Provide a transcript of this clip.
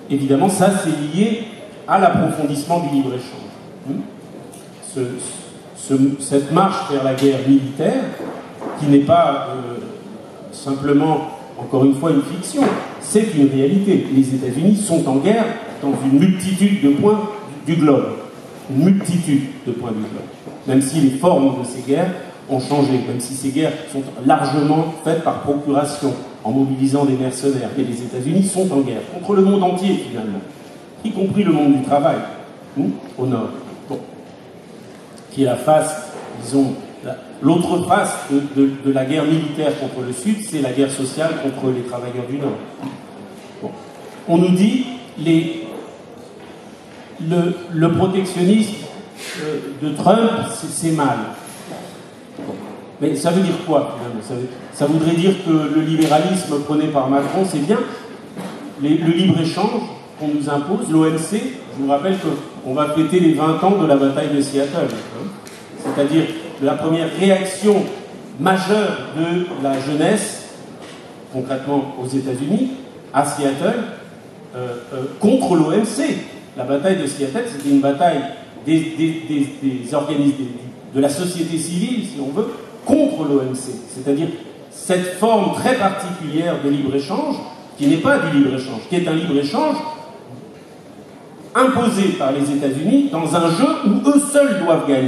évidemment, ça, c'est lié à l'approfondissement du libre-échange. Cette marche vers la guerre militaire, qui n'est pas simplement, encore une fois, une fiction, c'est une réalité. Les États-Unis sont en guerre dans une multitude de points du globe. Une multitude de points du globe. Même si les formes de ces guerres ont changé, même si ces guerres sont largement faites par procuration, en mobilisant des mercenaires. Mais les États-Unis sont en guerre contre le monde entier, finalement, y compris le monde du travail, au nord. Bon. Qui est la face, disons, l'autre face de la guerre militaire contre le Sud, c'est la guerre sociale contre les travailleurs du Nord. Bon. On nous dit le protectionnisme de Trump, c'est mal. Bon. Mais ça veut dire quoi, finalement? Ça voudrait dire que le libéralisme prôné par Macron, c'est bien. Le libre-échange qu'on nous impose, l'OMC, je vous rappelle qu'on va fêter les 20 ans de la bataille de Seattle. C'est-à-dire la première réaction majeure de la jeunesse, concrètement aux États-Unis, à Seattle, contre l'OMC. La bataille de Seattle, c'était une bataille des organismes, de la société civile, si on veut, contre l'OMC. C'est-à-dire cette forme très particulière de libre-échange, qui n'est pas du libre-échange, qui est un libre-écge imposé par les États-Unis dans un jeu où eux seuls doivent gagner.